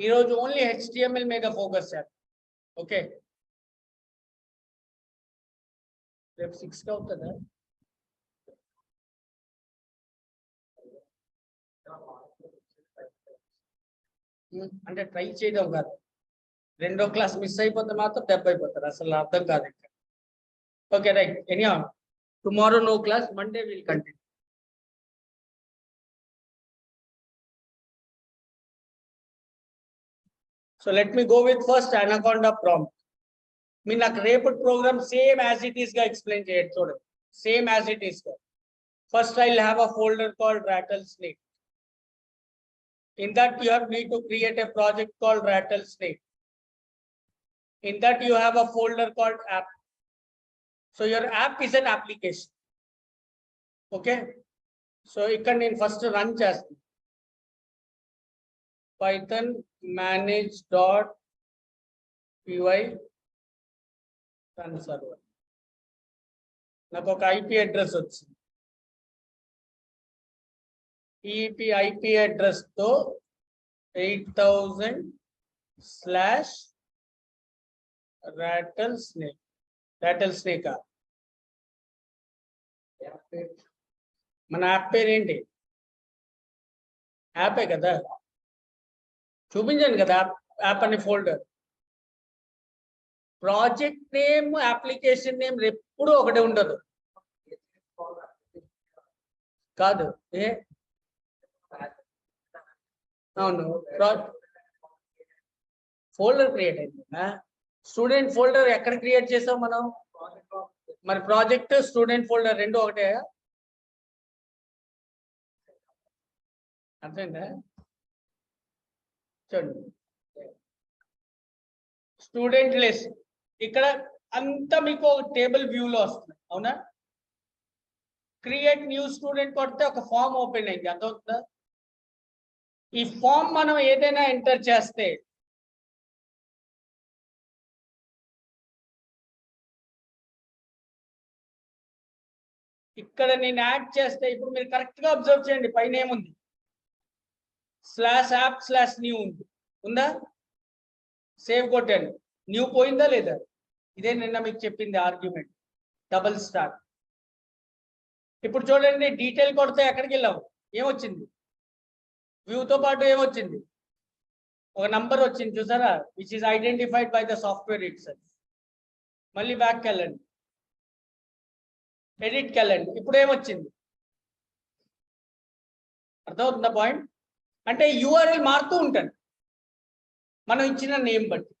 ఈరోజు only HTML మీద focus చేద్దాం. ఓకే, రేపు 6 అవుతుందా? అంటే ట్రై చేయడం కాదు, రెండో క్లాస్ మిస్ అయిపోతే మాత్రం దెబ్బ అయిపోతారు, అసలు అర్థం కాదు ఇంకా. Okay right, anyhow tomorrow no class, Monday will continue. So let me go with first Anaconda prompt. మీ నాకు రేపటి program same as it is గా ఎక్స్ప్లెయిన్ చేయండి. చూడండి, సేమ్ యాజ్ ఇట్ ఈస్ గా. First I will have a folder called Rattlesnake. In that you have need to create a project called Rattlesnake. In that you have a folder called app. So your app is an application. Okay, so ఇక్కడ నేను first run చేస్తాను. Python manage.py run server. నాకు ఒక IP address వచ్చింది. IP address తో 8000/Rattlesnake. Rattlesnake మన app పేరు ఏంటి? యాపే కదా, చూపించండి కదా యాప్ అనే folder. Project name, application name ఎప్పుడు ఒకటే ఉండదు కాదు. అవును, ఫోల్డర్ క్రియేట్ అయిందా? స్టూడెంట్ ఫోల్డర్ ఎక్కడ క్రియేట్ చేసాం మనం? మరి ప్రాజెక్ట్, స్టూడెంట్ ఫోల్డర్ రెండు ఒకటే. అర్థమైందా? చూడండి, స్టూడెంట్ లిస్ట్ ఇక్కడ అంతా మీకు ఒక టేబుల్ వ్యూలో వస్తుంది. అవునా? క్రియేట్ న్యూ స్టూడెంట్ కొడితే ఒక ఫామ్ ఓపెన్ అయింది. అర్థమవుతుందా? ఈ ఫామ్ మనం ఏదైనా ఎంటర్ చేస్తే ఇక్కడ నేను యాడ్ చేస్తే, ఇప్పుడు మీరు కరెక్ట్ గా అబ్జర్వ్ చేయండి, పైన ఏముంది? /app/new ఉంది. ఉందా? సేవ్ కొట్టాను, న్యూ పోయిందా లేదా? ఇదే నిన్న మీకు చెప్పింది ఆర్గ్యుమెంట్, డబుల్ స్టార్. ఇప్పుడు చూడండి, డీటెయిల్ కొడితే ఎక్కడికి వెళ్ళాము? ఏమొచ్చింది? వ్యూతో పాటు ఏమొచ్చింది? ఒక నంబర్ వచ్చింది, చూసారా? Which is identified by the software it self. మళ్ళీ బ్యాక్కి వెళ్ళండి, ఎడిట్కి వెళ్ళండి. ఇప్పుడు ఏమొచ్చింది? అర్థమవుతుందా పాయింట్? అంటే URL మారుతూ ఉంటుంది మనం ఇచ్చిన నేమ్ బట్టి.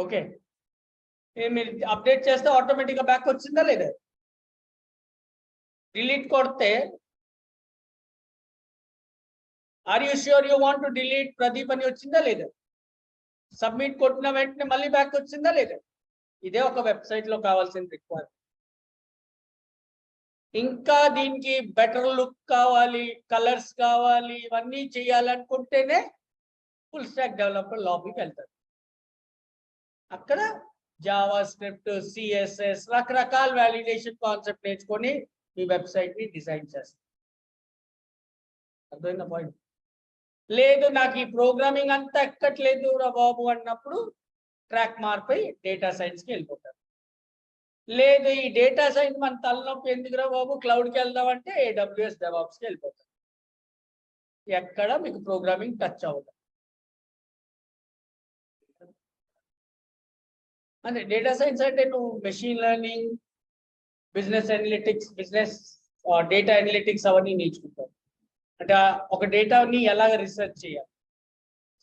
ఓకే, మీరు అప్డేట్ చేస్తే ఆటోమేటిక్గా బ్యాక్ వచ్చిందా లేదా? డిలీట్ కొడితే, are you sure you want to delete Pradeep అని వచ్చిందా లేదా? సబ్మిట్ కొట్టిన వెంటనే మళ్ళీ బ్యాక్ వచ్చిందా లేదా? ఇదే ఒక వెబ్సైట్లో కావాల్సిన రిక్వైర్మెంట్. ఇంకా దీనికి బెటర్ లుక్ కావాలి, కలర్స్ కావాలి, ఇవన్నీ చేయాలనుకుంటేనే ఫుల్ స్టాక్ డెవలపర్ లాబీకి వెళ్తారు. అక్కడ జావా స్క్రిప్ట్, CSS, రకరకాల వ్యాలిడేషన్ కాన్సెప్ట్ నేర్చుకొని మీ వెబ్సైట్ని డిజైన్ చేస్తారు. అర్థమైందా పాయింట్? లేదు, నాకు ఈ ప్రోగ్రామింగ్ అంతా ఎక్కట్లేదు రా బాబు అన్నప్పుడు ట్రాక్ మారిపోయి డేటా సైన్స్కి వెళ్ళిపోతారు. లేదు, ఈ డేటా సైన్స్ మన తలనొప్పి ఎందుకురా బాబు, క్లౌడ్కి వెళ్దామంటే AWS DevOpsకి వెళ్ళిపోతారు. ఎక్కడ మీకు ప్రోగ్రామింగ్ టచ్ అవ్వదు. అంటే డేటా సైన్స్ అంటే నువ్వు machine learning, business analytics, data analytics అవన్నీ నేర్చుకుంటావు. అంటే ఒక డేటాని ఎలాగ రీసెర్చ్ చేయాలి.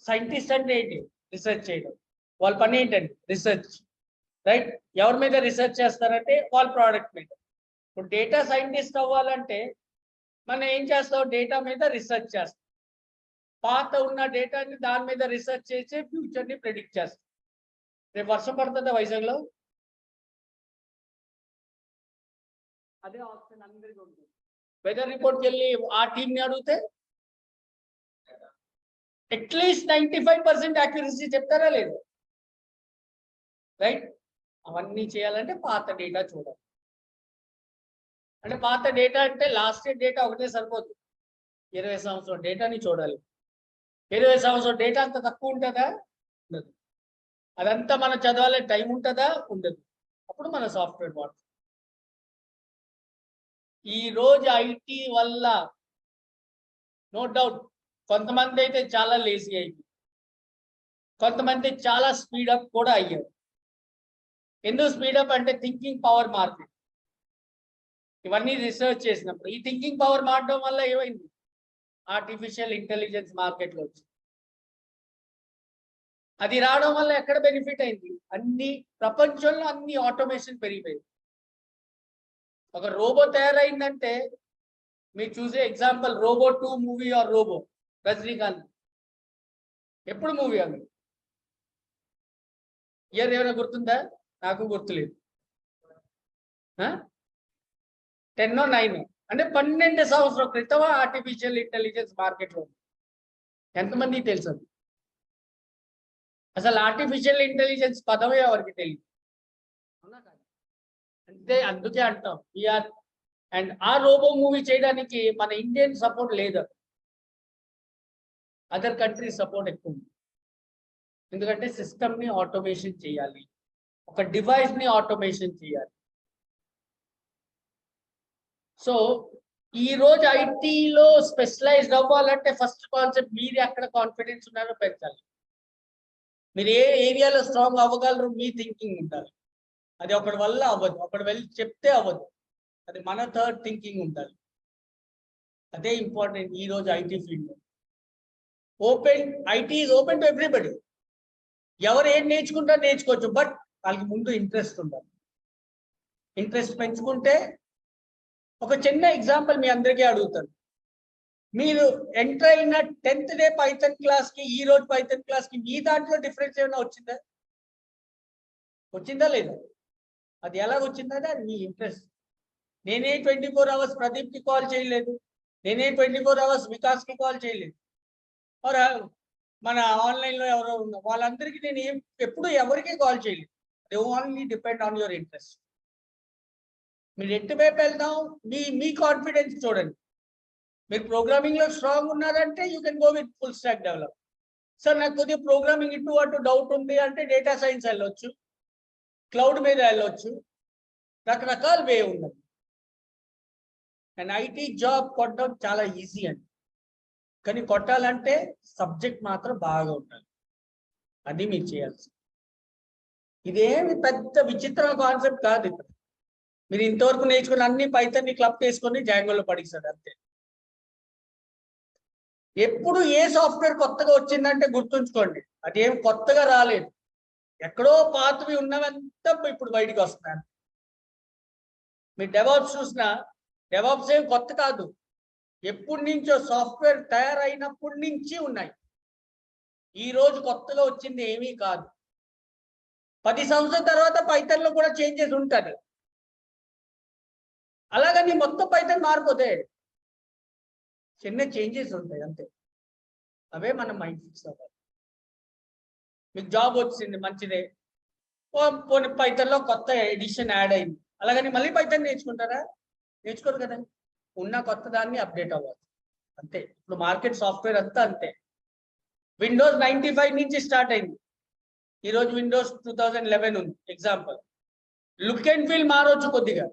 సైంటిస్ట్ అంటే ఏంటి? రీసెర్చ్ చేయడం. వాళ్ళ పని ఏంటండి? రీసెర్చ్. రైట్? ఎవరి మీద రీసెర్చ్ చేస్తారంటే వాళ్ళ ప్రోడక్ట్ మీద. ఇప్పుడు డేటా సైంటిస్ట్ అవ్వాలంటే మనం ఏం చేస్తాం? డేటా మీద రీసెర్చ్ చేస్తాం. పాత ఉన్న డేటాని దాని మీద రీసెర్చ్ చేసి ఫ్యూచర్ని ప్రెడిక్ట్ చేస్తాం. రేపు వర్షం పడుతుందా వైజాగ్లో? అదే ఆప్షన్ అందరికీ ఉంటుంది. వెదర్ రిపోర్ట్కి వెళ్ళి ఆ టీంని అడిగితే అట్లీస్ట్ 95% యాక్యురసీ చెప్తారా లేదు? రైట్? అవన్నీ చేయాలంటే పాత డేటా చూడాలి. అంటే పాత డేటా అంటే లాస్ట్ ఇయర్ డేటా ఒకటే సరిపోతుంది, 20 సంవత్సరం డేటాని చూడాలి. 20 సంవత్సరం డేటా అంత తక్కువ ఉంటుందా? ఉండదు. అదంతా మనం చదవాలే టైం ఉంటుందా? ఉండదు. అప్పుడు మన సాఫ్ట్వేర్ వాడతాం. ఈ రోజు ఐటీ వల్ల నో డౌట్ కొంతమంది అయితే చాలా లేజీ అయింది, కొంతమంది చాలా స్పీడప్ కూడా అయ్యారు. ఎందుకు స్పీడప్ అంటే థింకింగ్ పవర్ మారుతుంది. ఇవన్నీ రీసెర్చ్ చేసినప్పుడు ఈ థింకింగ్ పవర్ మారడం వల్ల ఏమైంది? ఆర్టిఫిషియల్ ఇంటెలిజెన్స్ మార్కెట్లో వచ్చింది. అది రావడం వల్ల ఎక్కడ బెనిఫిట్ అయింది? అన్ని ప్రపంచంలో అన్ని ఆటోమేషన్ పెరిగిపోయింది. ఒక రోబో తయారైందంటే మీరు చూసే example robo 2 movie or robo Rajinikanth. ఎప్పుడు మూవీ అది? ఇయర్ ఏమైనా గుర్తుందా? నాకు గుర్తులేదు. 10 or 9 అంటే 12 సంవత్సరాల క్రితం ఆర్టిఫిషియల్ ఇంటెలిజెన్స్ మార్కెట్లో ఉంది. ఎంతమందికి తెలుసు? అసలు ఆర్టిఫిషియల్ ఇంటెలిజెన్స్ పదమే ఎవరికి తెలియదు. అంటే అందుకే అంటాం వీఆర్. అండ్ ఆ రోబో మూవీ చేయడానికి మన ఇండియన్ సపోర్ట్ లేదు, అదర్ కంట్రీస్ సపోర్ట్ ఎక్కువ ఉంది. ఎందుకంటే సిస్టమ్ని ఆటోమేషన్ చేయాలి, ఒక డివైస్ని ఆటోమేషన్ చేయాలి. సో ఈ రోజు ఐటీలో స్పెషలైజ్డ్ అవ్వాలంటే ఫస్ట్ కాన్సెప్ట్ మీరు ఎక్కడ కాన్ఫిడెన్స్ ఉన్నారో పెంచాలి. మీరు ఏ ఏరియాలో స్ట్రాంగ్ అవ్వగలరు మీ థింకింగ్ ఉండాలి. అది ఒకటి వల్ల అవ్వదు, ఒకటి వెళ్ళి చెప్తే అవ్వదు. అది మన థర్డ్ థింకింగ్ ఉండాలి. అదే ఇంపార్టెంట్ ఈ రోజు IT field. Open IT is open to everybody. ఎవరు ఏం నేర్చుకుంటారో నేర్చుకోవచ్చు, బట్ వాళ్ళకి ముందు ఇంట్రెస్ట్ ఉండాలి. ఇంట్రెస్ట్ పెంచుకుంటే ఒక చిన్న ఎగ్జాంపుల్ మీ అందరికీ అడుగుతాను. మీరు ఎంటర్ అయిన 10th డే పైథాన్ క్లాస్కి ఈ రోజు పైథాన్ క్లాస్కి మీ దాంట్లో డిఫరెన్స్ ఏమైనా వచ్చిందా? వచ్చిందా లేదా? అది ఎలా వచ్చిందంటే అది మీ ఇంట్రెస్ట్. నేనే 24 hours ప్రదీప్కి కాల్ చేయలేదు, నేనే 24 hours వికాస్కి కాల్ చేయలేదు. మన ఆన్లైన్లో ఎవరో ఉన్నారు వాళ్ళందరికీ నేను ఎప్పుడు ఎవరికి కాల్ చేయలేదు. They only depend on your interest. మీరు ఎటువైపు వెళ్దాం మీ కాన్ఫిడెన్స్ చూడండి. మీరు ప్రోగ్రామింగ్లో స్ట్రాంగ్ ఉన్నారంటే you can go with full stack develop. Sir నాకు కొద్దిగా ప్రోగ్రామింగ్ ఇటు అటు డౌట్ ఉంది అంటే డేటా సైన్స్ వెళ్ళొచ్చు, క్లౌడ్ మీద వెళ్ళొచ్చు, రకరకాల వే ఉన్నది. అండ్ ఐటీ జాబ్ కొట్టడం చాలా ఈజీ అండి, కానీ కొట్టాలంటే సబ్జెక్ట్ మాత్రం బాగా ఉండాలి. అది మీరు చేయాల్సి. ఇదేమి పెద్ద విచిత్ర కాన్సెప్ట్ కాదు. ఇక్కడ మీరు ఇంతవరకు నేర్చుకుని అన్ని పైథాన్ని క్లబ్ చేసుకొని జాంగోలో పడిస్తారు అంతే. ఎప్పుడు ఏ సాఫ్ట్వేర్ కొత్తగా వచ్చిందంటే గుర్తుంచుకోండి, అదేం కొత్తగా రాలేదు. ఎక్కడో పాతవి ఉన్నవంతా ఇప్పుడు బయటికి వస్తున్నాయి. మీరు డెవాప్స్ చూసినా డెవాప్స్ ఏం కొత్త కాదు, ఎప్పటి నుంచో సాఫ్ట్వేర్ తయారైనప్పటి నుంచి ఉన్నాయి. ఈ రోజు కొత్తగా వచ్చింది ఏమీ కాదు. 10 సంవత్సరాల తర్వాత పైథాన్లో కూడా చేంజెస్ ఉంటుంది. అలాగని మొత్తం పైథాన్ మారిపోతే చిన్న చేంజెస్ ఉంటాయి అంతే. అవే మనం మైండ్ ఫిక్స్ అవ్వాలి. మీకు జాబ్ వచ్చింది మంచిదే, పోనీ పైథాన్లో కొత్త ఎడిషన్ యాడ్ అయింది, అలాగని మళ్ళీ పైథాన్ నేర్చుకుంటారా? నేర్చుకోరు కదా. ఉన్న కొత్త దాన్ని అప్డేట్ అవ్వాలి అంతే. ఇప్పుడు మార్కెట్ సాఫ్ట్వేర్ అంతా అంతే. విండోస్ 95 నుంచి స్టార్ట్ అయింది, ఈరోజు విండోస్ 2011 ఉంది. ఎగ్జాంపుల్ లుక్ అండ్ ఫీల్ మారవచ్చు కొద్దిగా.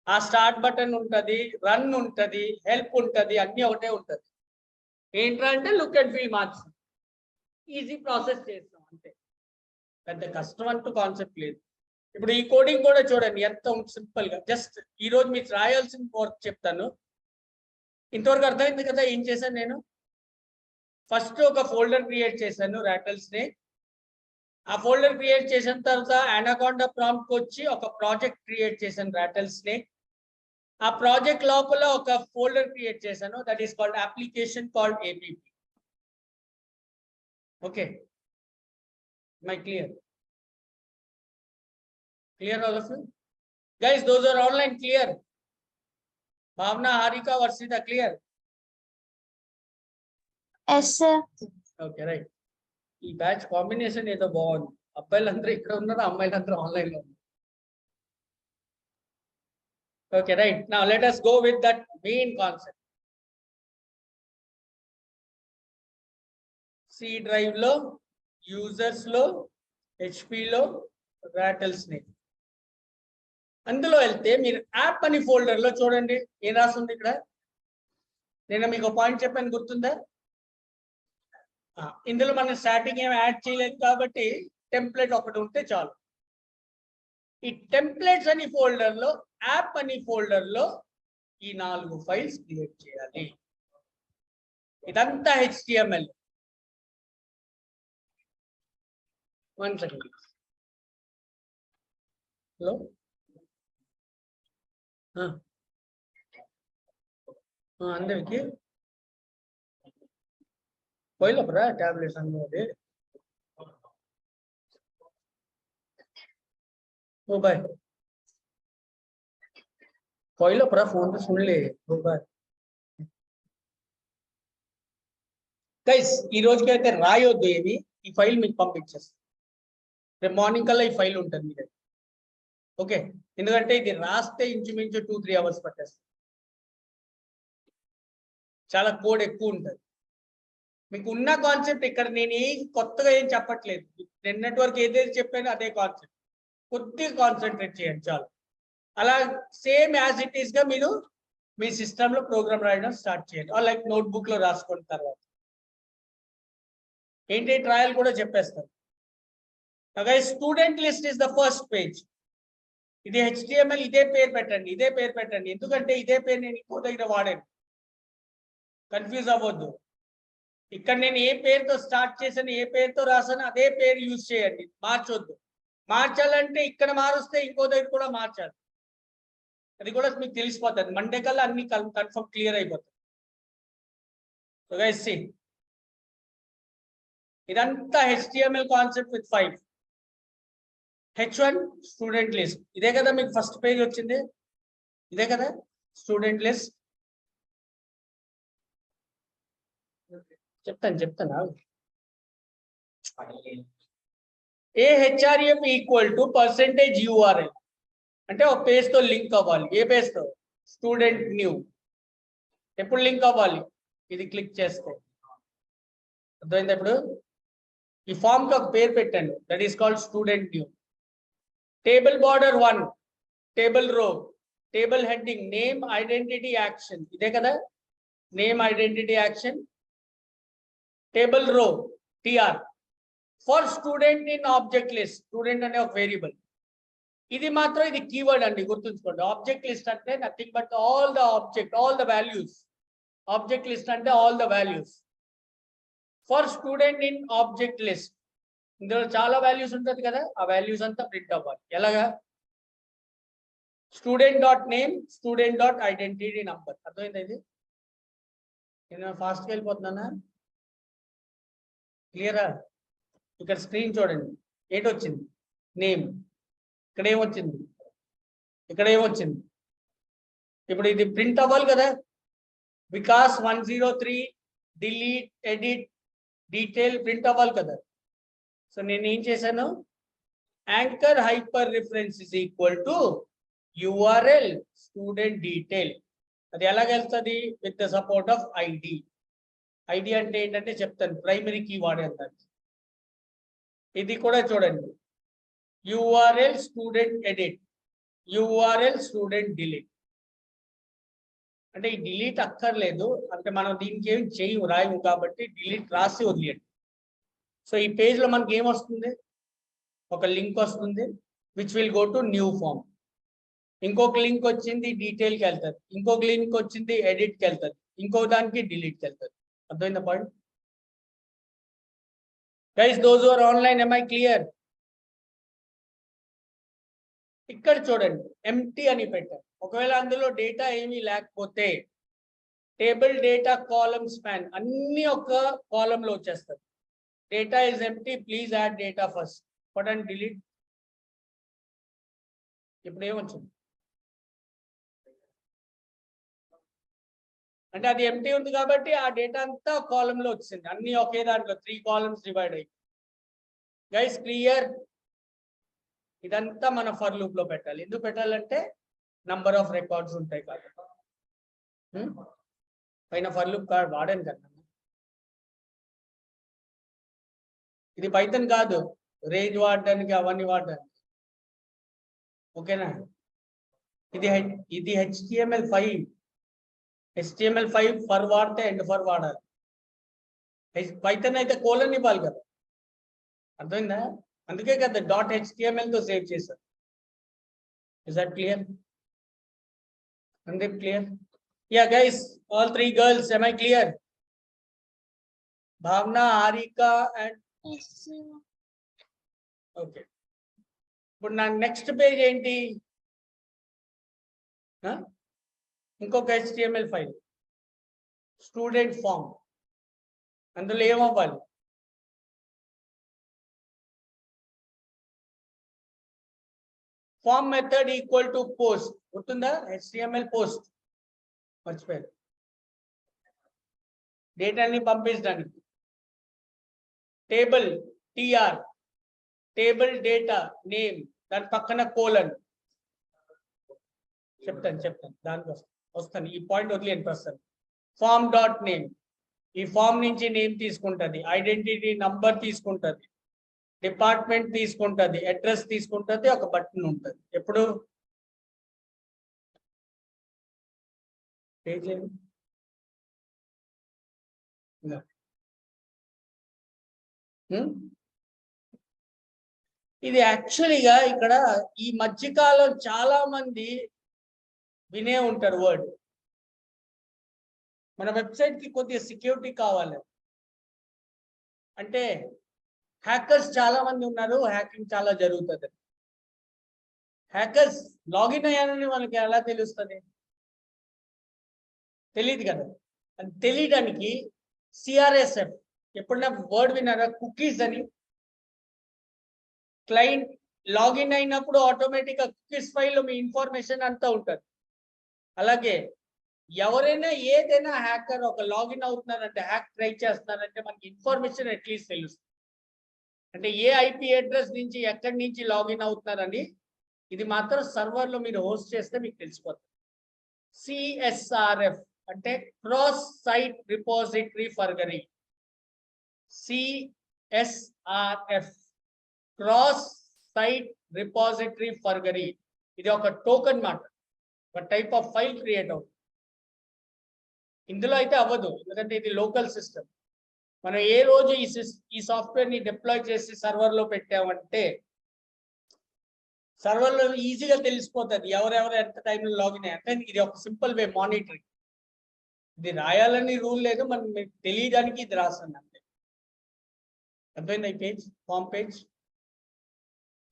ఆ స్టార్ట్ బటన్ ఉంటుంది, రన్ ఉంటుంది, హెల్ప్ ఉంటుంది, అన్నీ ఒకటే ఉంటుంది. ఏంటంటే లుక్ అండ్ ఫీల్ మార్చుతాం, ఈజీ ప్రాసెస్ చేస్తాం అంతే. పెద్ద కష్టం అంటూ కాన్సెప్ట్ లేదు. ఇప్పుడు ఈ కోడింగ్ కూడా చూడండి ఎంత సింపుల్గా. జస్ట్ ఈరోజు మీకు రాయాల్సిన వర్క్ చెప్తాను. ఇంతవరకు అర్థమైంది కదా ఏం చేశాను నేను? ఫస్ట్ ఒక ఫోల్డర్ క్రియేట్ చేశాను రాటల్ స్నేక్. ఆ ఫోల్డర్ క్రియేట్ చేసిన తర్వాత అనాకోండా ప్రాంప్ట్కి వచ్చి ఒక ప్రాజెక్ట్ క్రియేట్ చేశాను రాటల్ స్నేక్. ఆ ప్రాజెక్ట్ లోపల ఒక ఫోల్డర్ క్రియేట్ చేశాను, that is called application called APP. Okay, my clear? Clear all of you? Guys, those are online clear? Bhavna, Harika, Varsita, clear? Yes, sir. Okay, right. ఈ batch combination ఏదో బాగుంది. అబ్బాయిలందరూ ఇక్కడ ఉన్నారు, అమ్మాయిలందరూ online లో ఉన్నారు. Okay, right. Now let us go with that main concept. C drive లో, users లో, హెచ్పిలో, రాటల్ స్నేక్. అందులో వెళ్తే మీరు యాప్ అని ఫోల్డర్ లో చూడండి ఏం రాస్తుంది ఇక్కడ. నేను మీకు ఒక పాయింట్ చెప్పాను గుర్తుందా? ఇందులో మనం స్టార్టింగ్ ఏం యాడ్ చేయలేదు కాబట్టి టెంప్లెట్ ఒకటి ఉంటే చాలు. ఈ టెంప్లెట్స్ అని ఫోల్డర్ లో, యాప్ అని ఫోల్డర్ లో ఈ 4 ఫైల్స్ క్రియేట్ చేయాలి. ఇదంతా HTML. 1 సెకండ్. హలో, అందరికి పోయిలపురా ట్యాబ్లెట్స్ అన్నది. ओ भाई कोई पूरा फोन तो सुन ले ओ भाई గైస్ ఈ రోజుకి అయితే రాయొద్దు ఏమి. ఈ ఫైల్ మీకు పంపించేస్తాను. రేపు మార్నింగ్ కల్లా ఈ ఫైల్ ఉంటుంది మీ దగ్గర. ఓకే, ఎందుకంటే ఇది రాస్తే ఇంచుమించు 2-3 అవర్స్ పట్టేస్తుంది. చాలా కోడ్ ఎక్కువ ఉంటుంది. మీకు ఉన్న కాన్సెప్ట్ ఇక్కడ నేను కొత్తగా ఏం చెప్పట్లేదు. నిన్నటి వరకు ఏదైతే చెప్పానో అదే కాన్సెప్ట్. కొద్దిగా కాన్సన్ట్రేట్ చేయండి చాలు. అలా సేమ్ యాజ్ ఇట్ ఈస్ గా మీరు మీ సిస్టమ్ లో ప్రోగ్రామ్ రాయడం స్టార్ట్ చేయండి. లైక్ నోట్బుక్ లో రాసుకున్న తర్వాత ఏంటి ట్రయల్ కూడా చెప్పేస్తాను. Student list is the first page. ఇది HTML. ఇదే పేరు పెట్టండి, ఇదే పేరు పెట్టండి. ఎందుకంటే ఇదే పేరు నేను ఇంకో దగ్గర వాడాను. కన్ఫ్యూజ్ అవ్వద్దు. ఇక్కడ నేను ఏ పేరుతో స్టార్ట్ చేశాను, ఏ పేరుతో రాసాను అదే పేరు యూజ్ చేయండి. మార్చొద్దు. మార్చాలంటే ఇక్కడ మారుస్తే ఇంకో దగ్గర కూడా మార్చాలి. అది కూడా మీకు తెలిసిపోతుంది. మండే కల్లా అన్ని కన్ఫర్మ్ క్లియర్ అయిపోతుంది. సో గైస్ సీ, ఇదంతా HTML concept with 5. H1 student list. ఇదే కదా మీకు ఫస్ట్ పేజ్ వచ్చింది, ఇదే కదా స్టూడెంట్ లిస్ట్. చెప్తాను. AHRF equal to %URL. అంటే ఒక పేజ్ తో లింక్ అవ్వాలి. ఏ పేజ్ తో? Student new. ఎప్పుడు లింక్ అవ్వాలి? ఇది క్లిక్ చేస్తే. అర్థమైంది? ఇప్పుడు ఈ ఫామ్ కి ఒక పేరు పెట్టండి, that is called student new. Table border 1, table row, table heading, name identity action. ఇదే కదా name identity action. Table row TR for student in object list. Student అనే ఒక వేరియబుల్. ఇది మాత్రం ఇది కీవర్డ్ అండి, గుర్తుంచుకోండి. ఆబ్జెక్ట్ లిస్ట్ అంటే nothing but all the object, all the values. Object list అంటే all the values. For student in object list. ఇందులో చాలా వాల్యూస్ ఉంటుంది కదా, ఆ వాల్యూస్ అంతా ప్రింట్ అవ్వాలి. ఎలాగా? Student dot name, student dot identity number. అర్థమైంది? ఇది నేను ఫాస్ట్గా వెళ్ళిపోతున్నానా? క్లియరా? ఇక్కడ స్క్రీన్ చూడండి. ఏంటొచ్చింది? నేమ్. ఇక్కడ ఏమొచ్చింది? ఇక్కడ ఏమొచ్చింది? ఇప్పుడు ఇది ప్రింట్ అవ్వాలి కదా. Vikas 103 delete edit detail print అవ్వాలి కదా. సో నేను ఏం చేశాను? Anchor hyper reference is equal to URL student detail. అది ఎలాగెళ్తుంది? With the support of ID. ID అంటే ఏంటంటే చెప్తాను, ప్రైమరీ కీ వాడేంత. ఇది కూడా చూడండి, URL student edit, URL student delete. అంటే ఈ డిలీట్ అక్కర్లేదు, అంటే మనం దీనికి ఏం చేయము, రాయము కాబట్టి డిలీట్ రాసి వదిలేయండి. సో ఈ పేజ్లో మనకి ఏమొస్తుంది? ఒక లింక్ వస్తుంది, which will go to new form. ఇంకొక లింక్ వచ్చింది డీటెయిల్కి వెళ్తుంది, ఇంకొక లింక్ వచ్చింది ఎడిట్కి వెళ్తుంది, ఇంకో దానికి డిలీట్కి వెళ్తుంది. అర్థమైందా point? Guys those who are online, am I clear? ఇక్కడ చూడండి, ఎంటీ అని పెట్టారు. ఒకవేళ అందులో డేటా ఏమీ లేకపోతే టేబుల్ డేటా కాలమ్ స్పాన్ అన్ని ఒక కాలమ్ లో వచ్చేస్తారు. Data is empty, please add data first. Button delete. ఇప్పుడు ఏమొచ్చింది? అంటే అది ఎంటీ ఉంది కాబట్టి ఆ డేటా అంతా కాలమ్ లో వచ్చింది. అన్ని ఒకే దాంట్లో 3 కాలమ్స్ డివైడ్ అయ్యి. Guys clear? ఇదంతా మన ఫర్ లూప్ లో పెట్టాలి. ఎందుకు పెట్టాలంటే నంబర్ ఆఫ్ రికార్డ్స్ ఉంటాయి కాబట్టి. పైన ఫర్ లూప్ కార్డ్ వాడాను కదా. ఇది పైథాన్ కాదు, రేంజ్ వాడడానికి అవన్నీ వాడడానికి. ఓకేనా? ఇది HTML5. HTML5 ఫర్ వాడితే ఎండ్ ఫర్ వాడాలి. పైథాన్ అయితే కోలన్ ఇవ్వాలి కదా, అర్థమైందా? అందుకే కదా .html తో సేవ్ చేశారు. Is that clear? Sandeep, clear? Yeah, guys, all three girls, am I clear? Bhavna, Harika, and okay. ఇప్పుడు నా నెక్స్ట్ పేజ్ ఏంటి? ఇంకొక HTML ఫైల్, స్టూడెంట్ ఫామ్. అందులో ఏమవ్వాలి? Form method equal to post. గుర్తుందా? HTML post. మర్చిపోయారు. డేటాని పంపించడానికి table TR, table data name, దాని పక్కన కోలన్. చెప్తాను దానికి వస్తాను. ఈ పాయింట్ వదిలేని ప్రస్తుతం. ఫామ్ డాట్ నేమ్, ఈ ఫామ్ నుంచి నేమ్ తీసుకుంటుంది, ఐడెంటిటీ నంబర్ తీసుకుంటుంది, డిపార్ట్మెంట్ తీసుకుంటుంది, అడ్రస్ తీసుకుంటుంది, ఒక బటన్ ఉంటుంది. ఎప్పుడు ఇది యాక్చువల్గా ఇక్కడ ఈ మధ్యకాలం చాలా మంది వినే ఉంటారు వర్డ్. మన వెబ్సైట్ కి కొద్దిగా సెక్యూరిటీ కావాలి. అంటే హ్యాకర్స్ చాలా మంది ఉన్నారు, హ్యాకింగ్ చాలా జరుగుతుంది. హ్యాకర్స్ లాగిన్ అయ్యారని వాళ్ళకి ఎలా తెలుస్తుంది? తెలియదు కదా. అది తెలియడానికి CRSF, ఎప్పుడైనా వర్డ్ విన్నారా? కుకీస్ అని. క్లయింట్ లాగిన్ అయినప్పుడు ఆటోమేటిక్గా కుకీస్ ఫైల్లో మీ ఇన్ఫర్మేషన్ అంతా ఉంటుంది. అలాగే ఎవరైనా ఏదైనా హ్యాకర్ ఒక లాగిన్ అవుతున్నారంటే, హ్యాక్ ట్రై చేస్తున్నారంటే మనకి ఇన్ఫర్మేషన్ అట్లీస్ట్ తెలుస్తుంది. అంటే ఏ IP అడ్రస్ నుంచి ఎక్కడి నుంచి లాగిన్ అవుతున్నారని ఇది మాత్రం సర్వర్లో మీరు హోస్ట్ చేస్తే మీకు తెలిసిపోతుంది. CSRF అంటే cross site repository forgery. CSRF cross site repository forgery. ఇది ఒక టోకెన్ మాట, ఒక టైప్ ఆఫ్ ఫైల్ క్రియేట్ అవుతుంది. ఇందులో అయితే అవ్వదు, ఎందుకంటే ఇది లోకల్ సిస్టమ్. మనం ఏ రోజు ఈ సాఫ్ట్వేర్ ని డిప్లాయ్ చేసి సర్వర్లో పెట్టామంటే సర్వర్లో ఈజీగా తెలిసిపోతుంది ఎవరెవరు ఎంత టైంలో లాగిన్ అయ్యారు. అంటే ఇది ఒక సింపుల్ వే మానిటరింగ్. ఇది రాయాలని రూల్ లేదు, మనం మీకు తెలియడానికి ఇది రాస్తుంది అంతే. అర్థమైంది? ఈ page, form page.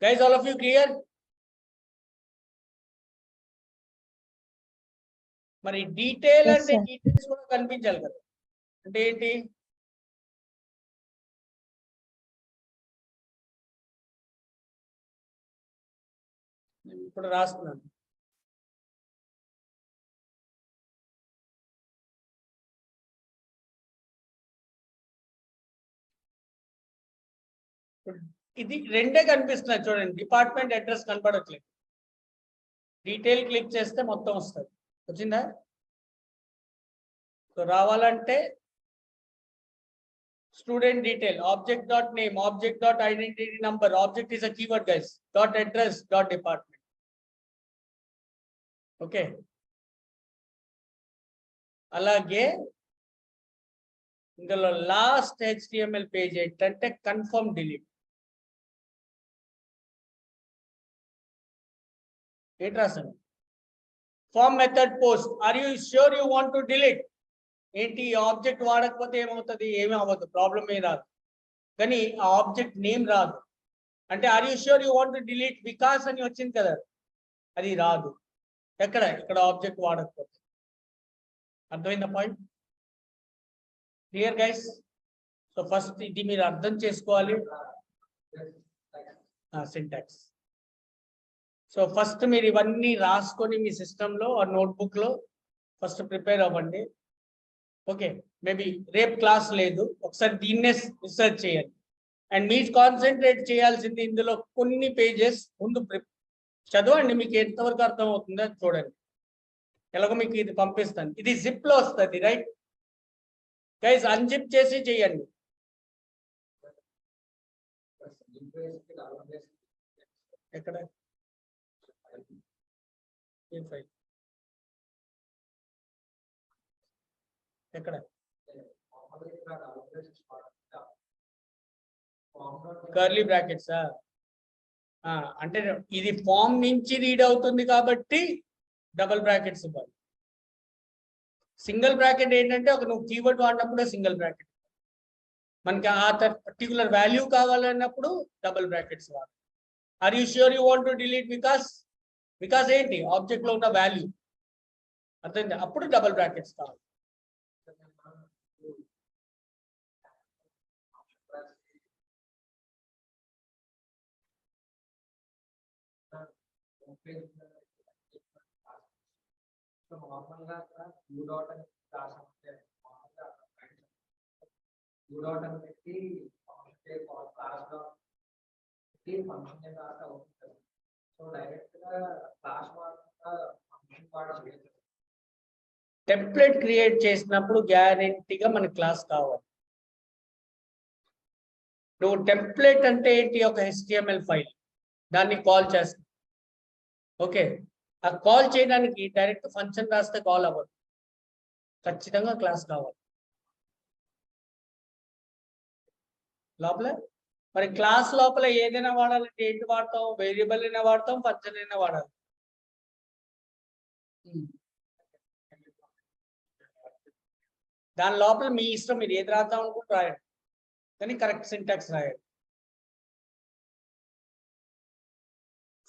Guys, all of you clear? మరి డీటెయిల్ అంటే డీటెయిల్స్ కూడా కనిపించాలి కదా. అంటే ఏంటి? ఇప్పుడు రాస్తున్నాను. ఇది రెండే కనిపిస్తున్నాయి చూడండి. డిపార్ట్మెంట్ అడ్రస్ కనపడట్లేదు. డీటెయిల్ క్లిక్ చేస్తే మొత్తం వస్తుంది. వచ్చిందా? సో రావాలంటే student detail, object dot name, object dot identity number, object is a keyword guys, dot address, dot department. Okay. అలాగే ఇందులో లాస్ట్ HTML పేజ్ ఏంటంటే కన్ఫర్మ్ డిలీట్. ఏంటి రాసాను? Form method post, are you sure you want to delete? ఏంటి object వాడకపోతే ఏమవుతుంది? ఏమీ అవ్వదు, ప్రాబ్లం ఏ రాదు. కానీ ఆ ఆబ్జెక్ట్ నేమ్ రాదు. అంటే are you sure you want to delete Vikas అని వచ్చింది కదా, అది రాదు. ఎక్కడ? ఇక్కడ ఆబ్జెక్ట్ వాడకపోతే. అర్థమైందా point? Clear guys? So first ఇది మీరు అర్థం చేసుకోవాలి, సింటాక్స్. సో ఫస్ట్ మీరు ఇవన్నీ రాసుకొని మీ సిస్టంలో ఆ నోట్బుక్లో ఫస్ట్ ప్రిపేర్ అవ్వండి. ఓకే, మేబీ రేపు క్లాస్ లేదు, ఒకసారి దీన్నే రీసెర్చ్ చేయండి. అండ్ మీరు కాన్సన్ట్రేట్ చేయాల్సింది ఇందులో కొన్ని పేజెస్ ముందు చదవండి. మీకు ఎంతవరకు అర్థం అవుతుందో చూడండి. ఎలాగో మీకు ఇది పంపిస్తాను. ఇది జిప్లో వస్తుంది, రైట్ గైస్? అన్జిప్ చేసి చేయండి. ఎక్కడ ఏం ఫైల్ ఎక్కడ కర్లీ బ్రాకెట్స్ అంటే ఇది ఫామ్ నుంచి రీడ్ అవుతుంది కాబట్టి డబుల్ బ్రాకెట్స్ ఇవ్వాలి. సింగిల్ బ్రాకెట్ ఏంటంటే ఒక నువ్వు కీవర్డ్ వాడినప్పుడే సింగిల్ బ్రాకెట్, మనకి ఆ పర్టికులర్ వాల్యూ కావాలన్నప్పుడు డబుల్ బ్రాకెట్స్ వాడాలి. Are you sure you want to delete because ఏంటి ఆబ్జెక్ట్ లో ఉన్న వాల్యూ అర్థం, అప్పుడు డబుల్ బ్రాకెట్స్ కావాలి. టెంప్లెట్ క్రియేట్ చేసినప్పుడు గ్యారెంటీగా మన క్లాస్ కావాలి. నువ్వు టెంప్లెట్ అంటే ఏంటి, ఒక HTML ఫైల్, దాన్ని కాల్ చేస్తావు. ఓకే, ఆ కాల్ చేయడానికి డైరెక్ట్ ఫంక్షన్ రాస్తే కాల్ అవ్వదు, ఖచ్చితంగా క్లాస్ కావాలి లోపల. మరి క్లాస్ లోపల ఏదైనా వాడాలంటే ఏంటి వాడతాం, వేరియబుల్ అయినా వాడతాం, ఫంక్షన్ అయినా వాడాలి. దాని లోపల మీ ఇష్టం, మీరు ఏది రాద్దాం అనుకుంటే రాయండి, కానీ కరెక్ట్ సింటాక్స్ రాయండి.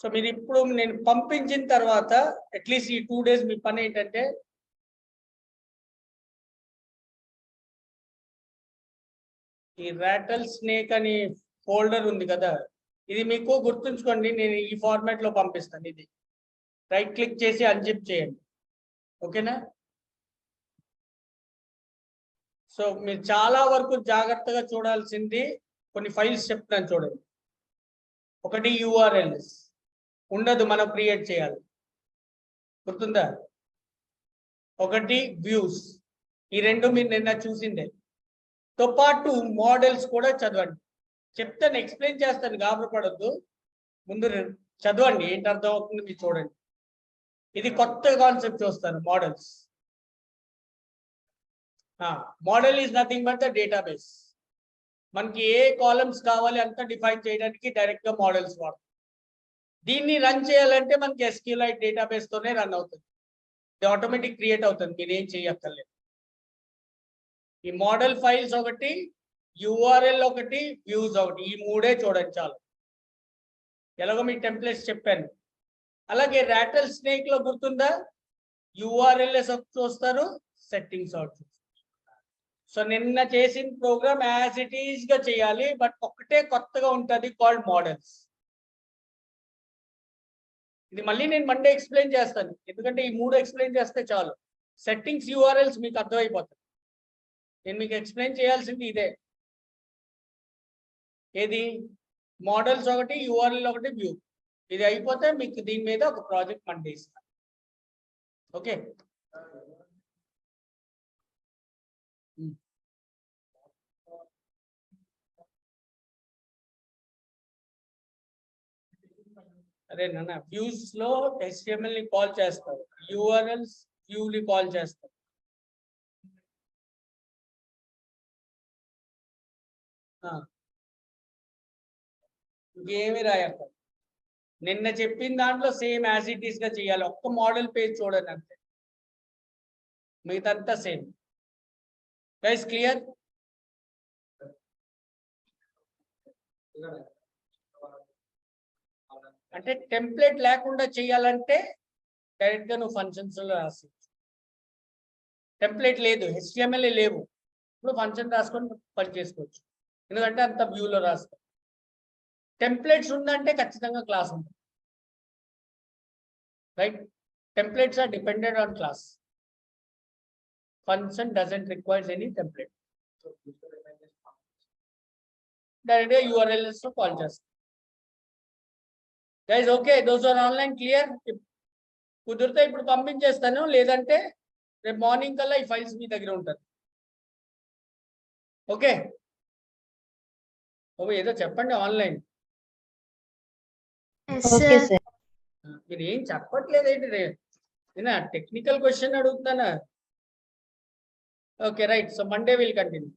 సో మీరు ఇప్పుడు నేను పంపించిన తర్వాత అట్లీస్ట్ ఈ 2 days మీ పని ఏంటంటే ఈ రాటల్ స్నేక్ అని ఫోల్డర్ ఉంది కదా, ఇది మీకు గుర్తుంచుకోండి, నేను ఈ ఫార్మాట్ లో పంపిస్తాను. ఇది రైట్ క్లిక్ చేసి అన్జిప్ చేయండి, ఓకేనా. సో మీరు చాలా వరకు జాగ్రత్తగా చూడాల్సింది కొన్ని ఫైల్స్ చెప్తాను చూడండి. ఒకటి URLs ఉండదు, మనం క్రియేట్ చేయాలి, గుర్తుందా. ఒకటి వ్యూస్, ఈ రెండు మీరు నిన్న చూసిందే. తో పాటు మోడల్స్ కూడా చదవండి. చెప్తాను, ఎక్స్ప్లెయిన్ చేస్తాను, గాబరపడద్దు. ముందు చదవండి, ఏంటి అర్థం అవుతుంది మీరు చూడండి. ఇది కొత్త కాన్సెప్ట్ చూస్తాను, models. Model is nothing but the database. మనకి ఏ కాలమ్స్ కావాలి అంతా డిఫైన్ చేయడానికి డైరెక్ట్ గా మోడల్స్ వాడతాం. దీన్ని రన్ చేయాలంటే మనకి SQLite డేటాబేస్ తోనే రన్ అవుతుంది, ఇది ఆటోమేటిక్ క్రియేట్ అవుతుంది, మీరు ఏం చేయక్కర్లేదు. ఈ మోడల్ ఫైల్స్ ఒకటి, URL ఒకటి, వ్యూస్ ఒకటి, ఈ మూడే చూడండి చాలు. ఎలాగో మీ టెంప్లెట్స్ చెప్పాను. అలాగే రాటల్ స్నేక్ లో గుర్తుందా, URLs చూస్తారు, సెట్టింగ్స్ అవుట్. సో నిన్న చేసిన ప్రోగ్రామ్ యాజ్ ఇట్ ఈస్ గా చేయాలి, బట్ ఒక్కటే కొత్తగా ఉంటుంది, కాల్డ్ మోడల్స్. ఇది మళ్ళీ నేను మండే ఎక్స్ప్లెయిన్ చేస్తాను, ఎందుకంటే ఈ 3 ఎక్స్ప్లెయిన్ చేస్తే చాలు. సెట్టింగ్స్, URLs మీకు అర్థమైపోతుంది. నేను మీకు ఎక్స్ప్లెయిన్ చేయాల్సింది ఇదే, ఏది మోడల్స్ ఒకటి, URL ఒకటి, వ్యూ. ఇది అయిపోతే మీకు దీని మీద ఒక ప్రాజెక్ట్ మండే ఇస్తాను, ఓకే. అదే నాన్న, వ్యూస్ లో HTML ని కాల్ చేస్తారు, URLs వ్యూ ని కాల్ చేస్తారు. ఇంకేమి రాయక్కర్, నిన్న చెప్పిన దాంట్లో సేమ్ యాజ్ ఇట్ ఈస్ గా చేయాలి. ఒక్క మోడల్ పేజ్ చూడండి అంతే, మిగతా సేమ్. Guys clear? అంటే టెంప్లెట్ లేకుండా చేయాలంటే డైరెక్ట్ గా నువ్వు ఫంక్షన్స్ లో రాసి, టెంప్లెట్ లేదు, HTML లేవు, ఇప్పుడు ఫంక్షన్ రాసుకొని పని చేసుకోవచ్చు, ఎందుకంటే అంత వ్యూలో రాస్తాం. టెంప్లెట్స్ ఉందంటే ఖచ్చితంగా క్లాస్ ఉంటుంది, right. Templates are dependent on class. Function doesn't requires any template, direct గా URLs తో కాల్ చేస్తాం. Guys okay, those are online clear? కుదిరితే ఇప్పుడు పంపించేస్తాను, లేదంటే రేపు మార్నింగ్ కల్లా ఈ ఫైల్స్ మీ దగ్గర ఉంటుంది, ఓకే. ఏదో చెప్పండి ఆన్లైన్. Okay sir. మీరు ఏం చెప్పట్లేదు ఏంటి నేనా టెక్నికల్ క్వశ్చన్ అడుగుతున్నానా? Okay right, so Monday will continue.